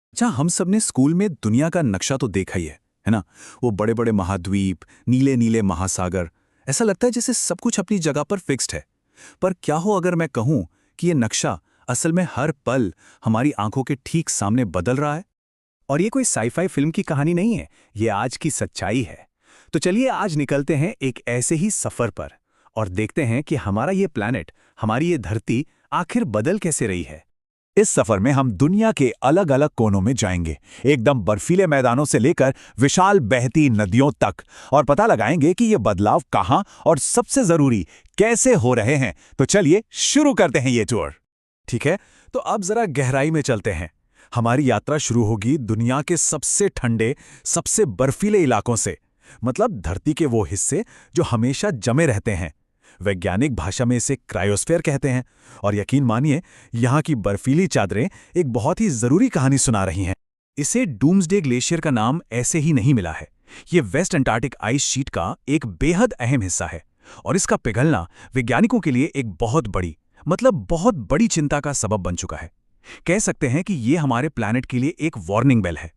अच्छा, हम सब ने स्कूल में दुनिया का नक्शा तो देखा ही है ना? वो बड़े बड़े महाद्वीप, नीले नीले महासागर, ऐसा लगता है जैसे सब कुछ अपनी जगह पर फिक्स्ड है। पर क्या हो अगर मैं कहूं कि ये नक्शा असल में हर पल हमारी आंखों के ठीक सामने बदल रहा है? और ये कोई साईफाई फिल्म की कहानी नहीं है, ये आज की सच्चाई है। तो चलिए आज निकलते हैं एक ऐसे ही सफर पर और देखते हैं कि हमारा ये प्लैनेट, हमारी ये धरती आखिर बदल कैसे रही है। इस सफर में हम दुनिया के अलग अलग कोनों में जाएंगे, एकदम बर्फीले मैदानों से लेकर विशाल बहती नदियों तक, और पता लगाएंगे कि ये बदलाव कहां और सबसे जरूरी कैसे हो रहे हैं। तो चलिए शुरू करते हैं ये टूर। ठीक है, तो अब जरा गहराई में चलते हैं। हमारी यात्रा शुरू होगी दुनिया के सबसे ठंडे, सबसे बर्फीले इलाकों से, मतलब धरती के वो हिस्से जो हमेशा जमे रहते हैं। वैज्ञानिक भाषा में इसे क्रायोस्फीयर कहते हैं। और यकीन मानिए, यहाँ की बर्फीली चादरें एक बहुत ही जरूरी कहानी सुना रही हैं। इसे डूम्सडे ग्लेशियर का नाम ऐसे ही नहीं मिला है। ये वेस्ट अंटार्कटिक आइस शीट का एक बेहद अहम हिस्सा है और इसका पिघलना वैज्ञानिकों के लिए एक बहुत बड़ी चिंता का सबब बन चुका है। कह सकते हैं कि ये हमारे प्लैनेट के लिए एक वार्निंग बेल है।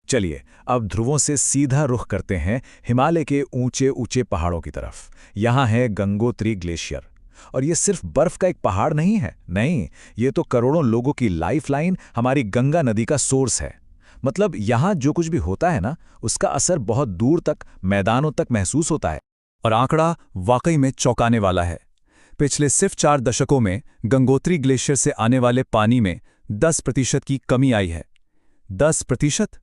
चलिए अब ध्रुवों से सीधा रुख करते हैं हिमालय के ऊंचे ऊंचे पहाड़ों की तरफ। यहाँ है गंगोत्री ग्लेशियर, और ये सिर्फ बर्फ का एक पहाड़ नहीं है, नहीं, ये तो करोड़ों लोगों की लाइफलाइन, हमारी गंगा नदी का सोर्स है। मतलब यहाँ जो कुछ भी होता है ना, उसका असर बहुत दूर तक, मैदानों तक महसूस होता है। और आंकड़ा वाकई में चौंकाने वाला है। पिछले सिर्फ 4 दशकों में गंगोत्री ग्लेशियर से आने वाले पानी में 10% की कमी आई है। 10%?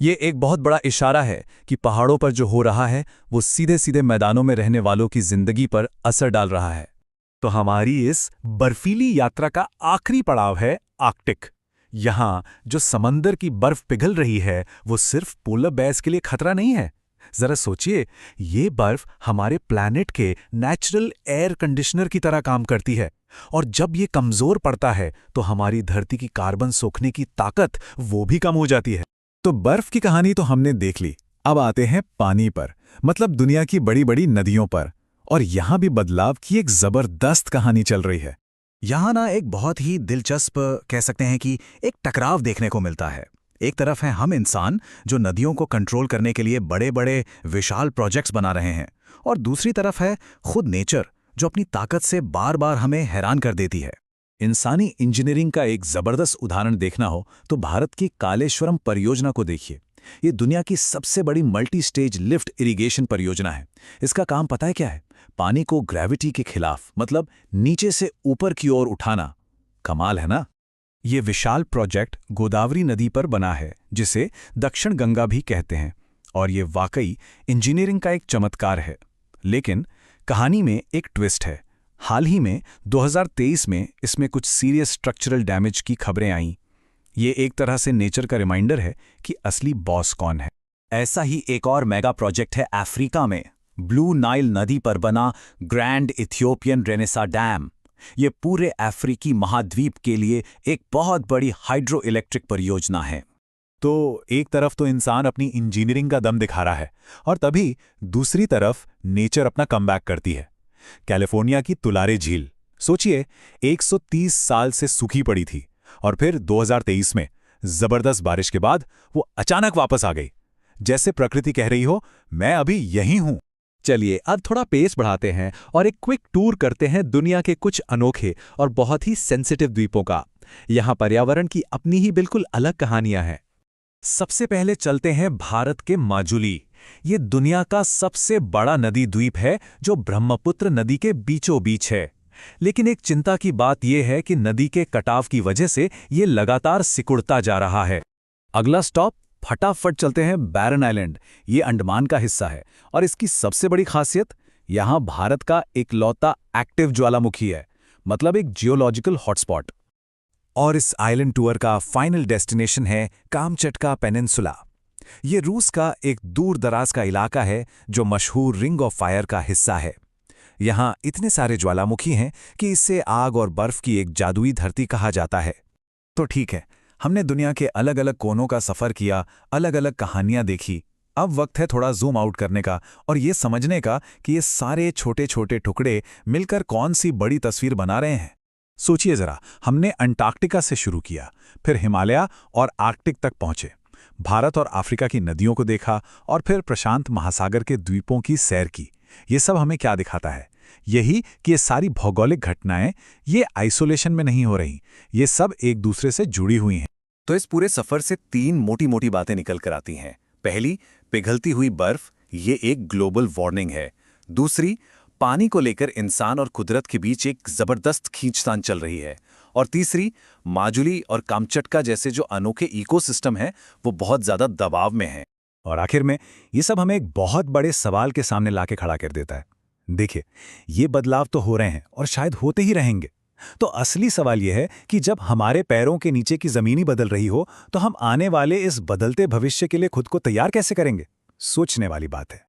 ये एक बहुत बड़ा इशारा है कि पहाड़ों पर जो हो रहा है वो सीधे सीधे मैदानों में रहने वालों की जिंदगी पर असर डाल रहा है। तो हमारी इस बर्फीली यात्रा का आखिरी पड़ाव है आर्कटिक। यहाँ जो समंदर की बर्फ पिघल रही है वो सिर्फ पोलर बेयर्स के लिए खतरा नहीं है। जरा सोचिए, ये बर्फ हमारे प्लैनेट के नेचुरल एयर कंडीशनर की तरह काम करती है, और जब ये कमजोर पड़ता है तो हमारी धरती की कार्बन सोखने की ताकत वो भी कम हो जाती है। तो बर्फ की कहानी तो हमने देख ली, अब आते हैं पानी पर, मतलब दुनिया की बड़ी बड़ी नदियों पर। और यहां भी बदलाव की एक जबरदस्त कहानी चल रही है। यहाँ ना एक बहुत ही दिलचस्प, कह सकते हैं कि एक टकराव देखने को मिलता है। एक तरफ हैं हम इंसान जो नदियों को कंट्रोल करने के लिए बड़े बड़े विशाल प्रोजेक्ट्स बना रहे हैं, और दूसरी तरफ है खुद नेचर जो अपनी ताकत से बार बार हमें हैरान कर देती है। इंसानी इंजीनियरिंग का एक जबरदस्त उदाहरण देखना हो तो भारत की कालेश्वरम परियोजना को देखिए। ये दुनिया की सबसे बड़ी मल्टी स्टेज लिफ्ट इरिगेशन परियोजना है। इसका काम पता है क्या है? पानी को ग्रेविटी के खिलाफ, मतलब नीचे से ऊपर की ओर उठाना। कमाल है ना? ये विशाल प्रोजेक्ट गोदावरी नदी पर बना है, जिसे दक्षिण गंगा भी कहते हैं, और ये वाकई इंजीनियरिंग का एक चमत्कार है। लेकिन कहानी में एक ट्विस्ट है। हाल ही में 2023 में इसमें कुछ सीरियस स्ट्रक्चरल डैमेज की खबरें आईं। ये एक तरह से नेचर का रिमाइंडर है कि असली बॉस कौन है। ऐसा ही एक और मेगा प्रोजेक्ट है अफ्रीका में, ब्लू नाइल नदी पर बना ग्रैंड इथियोपियन रेनेसा डैम। ये पूरे अफ्रीकी महाद्वीप के लिए एक बहुत बड़ी हाइड्रो इलेक्ट्रिक परियोजना है। तो एक तरफ तो इंसान अपनी इंजीनियरिंग का दम दिखा रहा है, और तभी दूसरी तरफ नेचर अपना कमबैक करती है। कैलिफोर्निया की तुलारे झील, सोचिए, 130 साल से सूखी पड़ी थी, और फिर 2023 में जबरदस्त बारिश के बाद वो अचानक वापस आ गई, जैसे प्रकृति कह रही हो, मैं अभी यहीं हूं। चलिए अब थोड़ा पेस बढ़ाते हैं और एक क्विक टूर करते हैं दुनिया के कुछ अनोखे और बहुत ही सेंसिटिव द्वीपों का। यहाँ पर्यावरण की अपनी ही बिल्कुल अलग कहानियां हैं। सबसे पहले चलते हैं भारत के माजुली। ये दुनिया का सबसे बड़ा नदी द्वीप है जो ब्रह्मपुत्र नदी के बीचों बीच है। लेकिन एक चिंता की बात यह है कि नदी के कटाव की वजह से ये लगातार सिकुड़ता जा रहा है। अगला स्टॉप, फटाफट चलते हैं बैरन आइलैंड। ये अंडमान का हिस्सा है, और इसकी सबसे बड़ी खासियत, यहाँ भारत का इकलौता एक्टिव ज्वालामुखी है, मतलब एक जियोलॉजिकल हॉटस्पॉट। और इस आइलैंड टूर का फाइनल डेस्टिनेशन है कामचटका पेनिनसुला। ये रूस का एक दूर दराज का इलाका है जो मशहूर रिंग ऑफ फायर का हिस्सा है। यहाँ इतने सारे ज्वालामुखी हैं कि इसे आग और बर्फ की एक जादुई धरती कहा जाता है। तो ठीक है, हमने दुनिया के अलग अलग कोनों का सफ़र किया, अलग अलग कहानियां देखी। अब वक्त है थोड़ा जूम आउट करने का और ये समझने का कि ये सारे छोटे छोटे टुकड़े मिलकर कौन सी बड़ी तस्वीर बना रहे हैं। सोचिए जरा, हमने अंटार्कटिका से शुरू किया, फिर हिमालय और आर्कटिक तक पहुंचे, भारत और अफ्रीका की नदियों को देखा और फिर प्रशांत महासागर के द्वीपों की सैर की। ये सब हमें क्या दिखाता है? यही कि ये सारी भौगोलिक घटनाएं ये आइसोलेशन में नहीं हो रही, ये सब एक दूसरे से जुड़ी हुई हैं। तो इस पूरे सफर से 3 मोटी मोटी बातें निकल कर आती हैं। पहली, पिघलती हुई बर्फ, ये एक ग्लोबल वार्निंग है। दूसरी, पानी को लेकर इंसान और कुदरत के बीच एक जबरदस्त खींचतान चल रही है। और तीसरी, माजुली और कामचटका जैसे जो अनोखे इकोसिस्टम हैं वो बहुत ज्यादा दबाव में हैं। और आखिर में ये सब हमें एक बहुत बड़े सवाल के सामने लाके खड़ा कर देता है। देखिए, ये बदलाव तो हो रहे हैं और शायद होते ही रहेंगे। तो असली सवाल यह है कि जब हमारे पैरों के नीचे की जमीन ही बदल रही हो, तो हम आने वाले इस बदलते भविष्य के लिए खुद को तैयार कैसे करेंगे? सोचने वाली बात है।